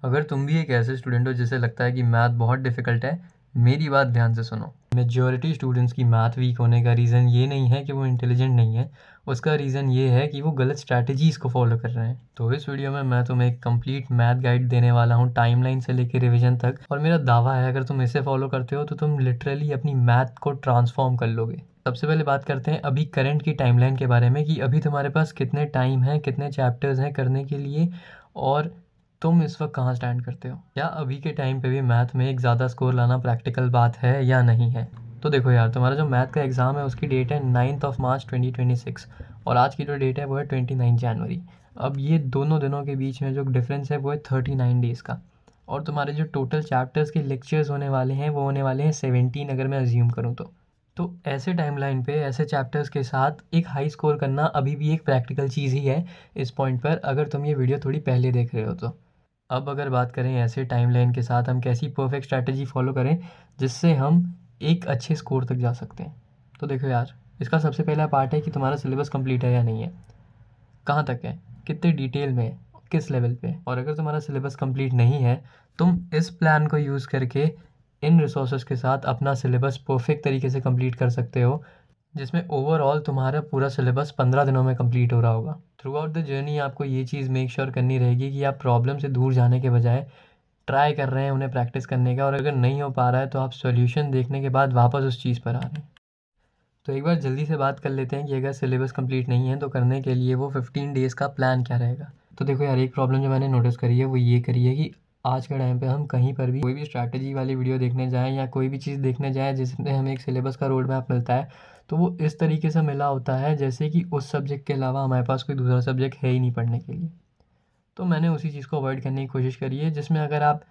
अगर तुम भी एक ऐसे स्टूडेंट हो जिसे लगता है कि मैथ बहुत डिफ़िकल्ट है, मेरी बात ध्यान से सुनो। मेजॉरिटी स्टूडेंट्स की मैथ वीक होने का रीज़न ये नहीं है कि वो इंटेलिजेंट नहीं है, उसका रीज़न ये है कि वो गलत स्ट्रैटेजीज़ को फॉलो कर रहे हैं। तो इस वीडियो में मैं तुम्हें एक कंप्लीट मैथ गाइड देने वाला हूँ, टाइमलाइन से लेकर रिवीजन तक। और मेरा दावा है अगर तुम इसे फॉलो करते हो तो तुम लिटरली अपनी मैथ को ट्रांसफॉर्म कर लोगे। सबसे पहले बात करते हैं अभी करंट की टाइमलाइन के बारे में कि अभी तुम्हारे पास कितने टाइम है, कितने चैप्टर्स हैं करने के लिए, और तुम इस वक्त कहाँ स्टैंड करते हो। क्या अभी के टाइम पे भी मैथ में एक ज़्यादा स्कोर लाना प्रैक्टिकल बात है या नहीं है। तो देखो यार, तुम्हारा जो मैथ का एग्ज़ाम है उसकी डेट है 9 मार्च 2026 और आज की जो डेट है वो है 29 जनवरी। अब ये दोनों दिनों के बीच में जो डिफरेंस है वो है 39 डेज़ का। और तुम्हारे जो टोटल चैप्टर्स के लेक्चर्स होने वाले हैं वो होने वाले हैं 17 अगर मैं अज्यूम करूँ तो ऐसे टाइमलाइन पे ऐसे चैप्टर्स के साथ एक हाई स्कोर करना अभी भी एक प्रैक्टिकल चीज़ ही है इस पॉइंट पर, अगर तुम ये वीडियो थोड़ी पहले देख रहे हो तो। अब अगर बात करें ऐसे टाइमलाइन के साथ हम कैसी परफेक्ट स्ट्रैटेजी फॉलो करें जिससे हम एक अच्छे स्कोर तक जा सकते हैं। तो देखो यार, इसका सबसे पहला पार्ट है कि तुम्हारा सिलेबस कंप्लीट है या नहीं है, कहाँ तक है, कितने डिटेल में, किस लेवल पे। और अगर तुम्हारा सिलेबस कंप्लीट नहीं है, तुम इस प्लान को यूज़ करके इन रिसोर्सेज के साथ अपना सिलेबस परफेक्ट तरीके से कंप्लीट कर सकते हो, जिसमें ओवरऑल तुम्हारा पूरा सिलेबस 15 दिनों में कंप्लीट हो रहा होगा। थ्रू आउट द जर्नी आपको ये चीज़ मेक श्योर करनी रहेगी कि आप प्रॉब्लम से दूर जाने के बजाय ट्राई कर रहे हैं उन्हें प्रैक्टिस करने का, और अगर नहीं हो पा रहा है तो आप सॉल्यूशन देखने के बाद वापस उस चीज़ पर आ रहे हैं। तो एक बार जल्दी से बात कर लेते हैं कि अगर सिलेबस कंप्लीट नहीं है तो करने के लिए वो 15 डेज़ का प्लान क्या रहेगा। तो देखो यार, एक प्रॉब्लम जो मैंने नोटिस करी है वो ये करी है कि आज के टाइम पे हम कहीं पर भी कोई भी स्ट्रैटेजी वाली वीडियो देखने जाएँ या कोई भी चीज़ देखने जाएँ जिसमें हमें एक सिलेबस का रोड मैप मिलता है, तो वो इस तरीके से मिला होता है जैसे कि उस सब्जेक्ट के अलावा हमारे पास कोई दूसरा सब्जेक्ट है ही नहीं पढ़ने के लिए। तो मैंने उसी चीज़ को अवॉइड करने की कोशिश करी है, जिसमें अगर आप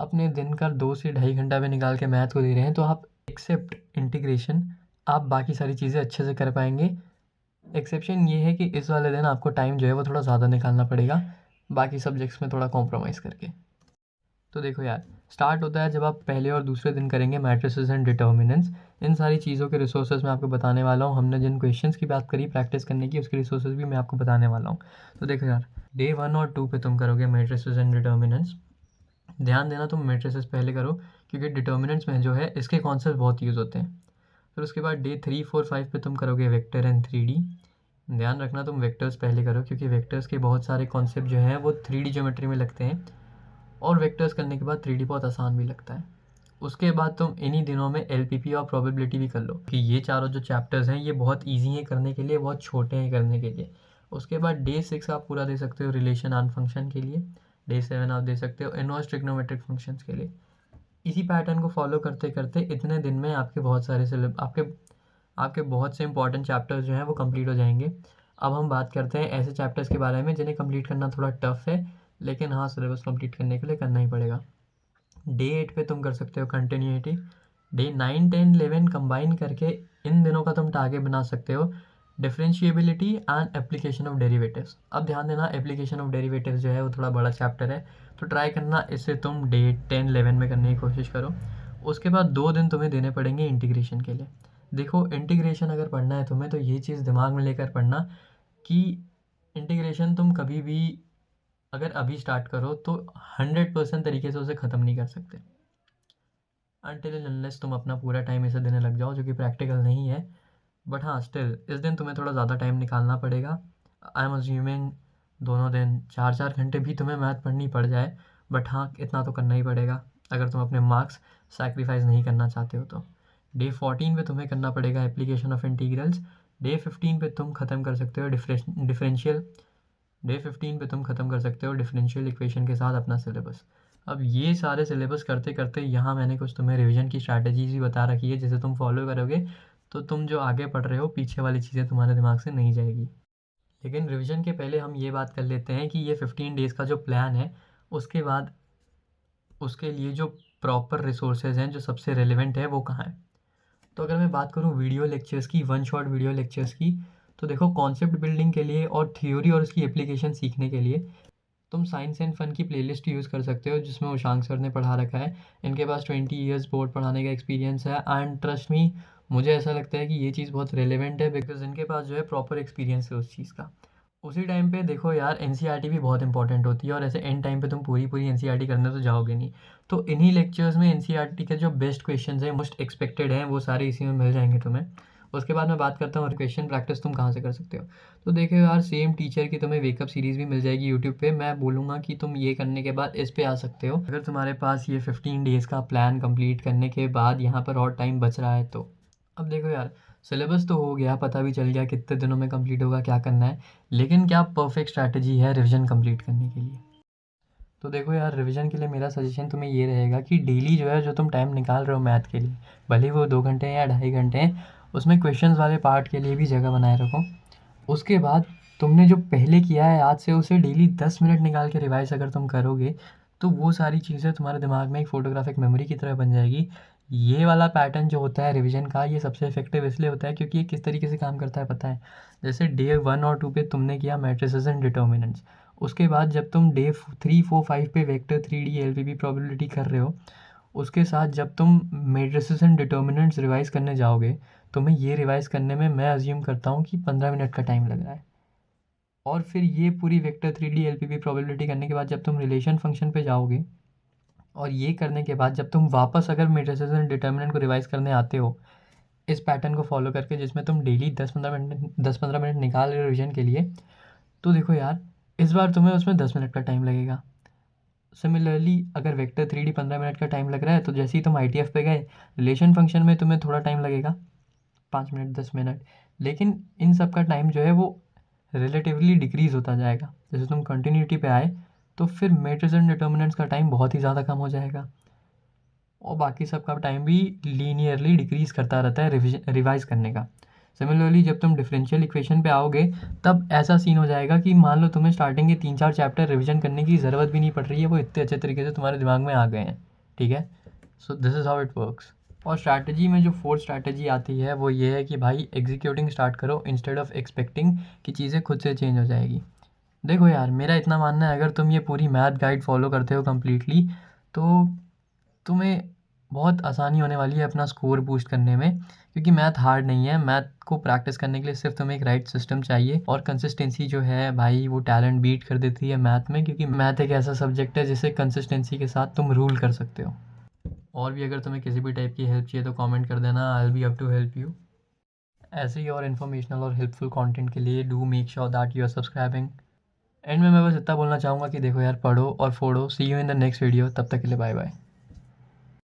अपने दिन का 2 से ढाई घंटा भी निकाल के मैथ को दे रहे हैं तो आप एक्सेप्ट इंटीग्रेशन, आप बाकी सारी चीज़ें अच्छे से कर पाएँगे। एक्सेप्शन ये है कि इस वाले दिन आपको टाइम जो है वो थोड़ा ज़्यादा निकालना पड़ेगा, बाकी सब्जेक्ट्स में थोड़ा कॉम्प्रोमाइज़ करके। तो देखो यार, स्टार्ट होता है जब आप पहले और दूसरे दिन करेंगे मैट्रिसेस एंड डिटर्मिनेंट्स। इन सारी चीज़ों के रिसोर्सेज मैं आपको बताने वाला हूँ। हमने जिन क्वेश्चंस की बात करी प्रैक्टिस करने की, उसके रिसोर्सेज भी मैं आपको बताने वाला हूँ। तो देखो यार, डे 1 और 2 पे तुम करोगे मैट्रिसेस एंड डिटर्मिनेंट्स। ध्यान देना तुम मैट्रिसेस पहले करो, क्योंकि डिटर्मिनेंट्स में जो है इसके कॉन्सेप्ट बहुत यूज़ होते हैं। फिर उसके बाद डे 3, 4, 5 पे तुम करोगे वेक्टर एंड 3D। ध्यान रखना तुम वेक्टर्स पहले करो, क्योंकि वेक्टर्स के बहुत सारे कॉन्सेप्ट जो हैं वो 3D ज्योमेट्री में लगते हैं, और वेक्टर्स करने के बाद 3D बहुत आसान भी लगता है। उसके बाद तुम इन्हीं दिनों में LPP और प्रोबेबिलिटी भी कर लो, कि ये चारों जो चैप्टर्स हैं ये बहुत ईजी हैं करने के लिए, बहुत छोटे हैं करने के लिए। उसके बाद डे 6 आप पूरा दे सकते हो रिलेशन आन फंक्शन के लिए। डे 7 आप दे सकते हो इनवर्स ट्रिग्नोमेट्रिक फंक्शंस के लिए। इसी पैटर्न को फॉलो करते करते इतने दिन में आपके बहुत सारे आपके आपके बहुत से इंपॉर्टेंट चैप्टर्स जो हैं वो कंप्लीट हो जाएंगे। अब हम बात करते हैं ऐसे चैप्टर्स के बारे में जिन्हें कंप्लीट करना थोड़ा टफ है, लेकिन हाँ, सिलेबस कंप्लीट करने के लिए करना ही पड़ेगा। डे 8 पे तुम कर सकते हो कंटिन्यूटी। डे 9, 10, 11 कंबाइन करके इन दिनों का तुम टारगेट बना सकते हो differentiability and application of derivatives. अब ध्यान देना, एप्लीकेशन ऑफ डेरिवेटिव्स जो है वो थोड़ा बड़ा चैप्टर है, तो ट्राई करना इसे तुम डे 10, 11 में करने की कोशिश करो। उसके बाद 2 दिन तुम्हें देने पड़ेंगे इंटीग्रेशन के लिए। देखो, इंटीग्रेशन अगर पढ़ना है तुम्हें तो ये चीज़ दिमाग में लेकर पढ़ना कि इंटीग्रेशन तुम कभी भी अगर अभी स्टार्ट करो तो 100% तरीके से उसे ख़त्म नहीं कर सकते, अनटिल एंड अनलेस तुम अपना पूरा टाइम इसे देने लग जाओ, जो कि प्रैक्टिकल नहीं है। बट हाँ, स्टिल इस दिन तुम्हें थोड़ा ज़्यादा टाइम निकालना पड़ेगा। आई एम अज्यूमिंग दोनों दिन 4-4 घंटे भी तुम्हें मैथ पढ़नी पड़ जाए, बट हाँ, इतना तो करना ही पड़ेगा अगर तुम अपने मार्क्स सैक्रिफाइस नहीं करना चाहते हो तो। डे 14 पे तुम्हें करना पड़ेगा एप्लीकेशन ऑफ इंटीग्रल्स। डे 15 पे तुम ख़त्म कर सकते हो डिफरेंशियल। डे 15 पे तुम ख़त्म कर सकते हो डिफरेंशियल इक्वेशन के साथ अपना सिलेबस। अब ये सारे सिलेबस करते करते यहाँ मैंने कुछ तुम्हें रिवीजन की स्ट्रैटेजीज भी बता रखी है, जिसे तुम फॉलो करोगे तो तुम जो आगे पढ़ रहे हो पीछे वाली चीज़ें तुम्हारे दिमाग से नहीं जाएगी। लेकिन रिवीजन के पहले हम ये बात कर लेते हैं कि ये 15 डेज़ का जो प्लान है, उसके बाद उसके लिए जो प्रॉपर रिसोर्सेज हैं, जो सबसे रेलिवेंट है, वो कहाँ है। तो अगर मैं बात करूँ वीडियो लेक्चर्स की, वन शॉट वीडियो लेक्चर्स की, तो देखो, कॉन्सेप्ट बिल्डिंग के लिए और थ्योरी और उसकी एप्लीकेशन सीखने के लिए तुम साइंस एंड फन की प्लेलिस्ट यूज़ कर सकते हो, जिसमें उशांक सर ने पढ़ा रखा है। इनके पास 20 ईयर्स बोर्ड पढ़ाने का एक्सपीरियंस है, एंड ट्रस्ट मी, मुझे ऐसा लगता है कि ये चीज़ बहुत रेलेवेंट है, बिकॉज इनके पास जो है प्रॉपर एक्सपीरियंस है उस चीज़ का। उसी टाइम पे देखो यार एनसीईआरटी भी बहुत इंपॉर्टेंट होती है और ऐसे एंड टाइम पे तुम पूरी एनसीईआरटी करने तो जाओगे नहीं। तो इन्हीं लेक्चर्स में एनसीईआरटी के जो बेस्ट क्वेश्चंस हैं, मोस्ट एक्सपेक्टेड हैं, वो सारे इसी में मिल जाएंगे तुम्हें। उसके बाद मैं बात करता हूँ क्वेश्चन प्रैक्टिस तुम कहाँ से कर सकते हो। तो देखो यार सेम टीचर की तुम्हें वेकअप सीरीज़ भी मिल जाएगी यूट्यूब पे। मैं बोलूँगा कि तुम ये करने के बाद इस पे आ सकते हो, अगर तुम्हारे पास ये 15 डेज़ का प्लान कंप्लीट करने के बाद यहाँ पर और टाइम बच रहा है तो। अब देखो यार सिलेबस तो हो गया, पता भी चल गया कितने दिनों में कंप्लीट होगा, क्या करना है, लेकिन क्या परफेक्ट स्ट्रैटेजी है रिवीजन कंप्लीट करने के लिए। तो देखो यार रिवीजन के लिए मेरा सजेशन तुम्हें ये रहेगा कि डेली जो है जो तुम टाइम निकाल रहे हो मैथ के लिए, भले वो 2 घंटे हैं या 2.5 घंटे हैं, उसमें क्वेश्चंस वाले पार्ट के लिए भी जगह बनाए रखो। उसके बाद तुमने जो पहले किया है आज से उसे डेली 10 मिनट निकाल के रिवाइज अगर तुम करोगे तो वो सारी चीज़ें तुम्हारे दिमाग में एक फ़ोटोग्राफिक मेमोरी की तरह बन जाएगी। ये वाला पैटर्न जो होता है रिवीजन का, ये सबसे इफेक्टिव इसलिए होता है क्योंकि ये किस तरीके से काम करता है पता है। जैसे डे 1 और 2 पे तुमने किया मैट्रिसेस एंड डिटर्मिनेंट्स, उसके बाद जब तुम डे 3, 4, 5 पे वेक्टर 3D LPP प्रोबेबिलिटी कर रहे हो, उसके साथ जब तुम मैट्रिसेस एंड डिटर्मिनेंट्स रिवाइज करने जाओगे, तुम्हें ये रिवाइज करने में मैं अज्यूम करता हूँ कि 15 मिनट का टाइम लग रहा है। और फिर ये पूरी वेक्टर 3D LPP प्रोबेबिलिटी करने के बाद जब तुम रिलेशन फंक्शन पे जाओगे, और ये करने के बाद जब तुम वापस अगर मैट्रिसेस एंड डिटर्मिनेंट को रिवाइज करने आते हो इस पैटर्न को फॉलो करके, जिसमें तुम डेली 10-15 मिनट निकाल रहे हो रिविजन के लिए, तो देखो यार इस बार तुम्हें उसमें 10 मिनट का टाइम लगेगा। सिमिलरली अगर वेक्टर 3D 15 मिनट का टाइम लग रहा है, तो जैसे ही तुम ITF पे गए, रिलेशन फंक्शन में तुम्हें थोड़ा टाइम लगेगा, 5 मिनट 10 मिनट, लेकिन इन सब का टाइम जो है वो रिलेटिवली डिक्रीज़ होता जाएगा। जैसे तुम कंटिन्यूटी पे आए तो फिर मैट्रिक्स एंड डिटर्मिनेंट्स का टाइम बहुत ही ज़्यादा कम हो जाएगा और बाकी सब का टाइम भी लीनियरली डिक्रीज़ करता रहता है रिवाइज करने का। सिमिलरली जब तुम डिफरेंशियल इक्वेशन पे आओगे तब ऐसा सीन हो जाएगा कि मान लो तुम्हें स्टार्टिंग के 3-4 चैप्टर रिवीजन करने की ज़रूरत भी नहीं पड़ रही है, वो इतने अच्छे तरीके से तुम्हारे दिमाग में आ गए हैं। ठीक है, so this is how it works. और स्ट्रैटेजी में जो फोर्थ स्ट्रैटेजी आती है वो ये है कि भाई एग्जीक्यूटिंग स्टार्ट करो इंस्टेड ऑफ एक्सपेक्टिंग कि चीज़ें खुद से चेंज हो जाएगी। देखो यार मेरा इतना मानना है, अगर तुम ये पूरी मैथ गाइड फॉलो करते हो कम्प्लीटली तो तुम्हें बहुत आसानी होने वाली है अपना स्कोर बूस्ट करने में, क्योंकि मैथ हार्ड नहीं है। मैथ को प्रैक्टिस करने के लिए सिर्फ तुम्हें एक राइट सिस्टम चाहिए और कंसिस्टेंसी जो है भाई वो टैलेंट बीट कर देती है मैथ में, क्योंकि मैथ एक ऐसा सब्जेक्ट है जिसे कंसिस्टेंसी के साथ तुम रूल कर सकते हो। और भी अगर तुम्हें किसी भी टाइप की हेल्प चाहिए तो कमेंट कर देना, I will be up to help you. ऐसे ही और इन्फॉर्मेशनल और हेल्पफुल कंटेंट के लिए do make sure that you are subscribing. End में मैं बस इतना बोलना चाहूँगा कि देखो यार पढ़ो और फोड़ो। See you in the next video, तब तक के लिए बाय बाय।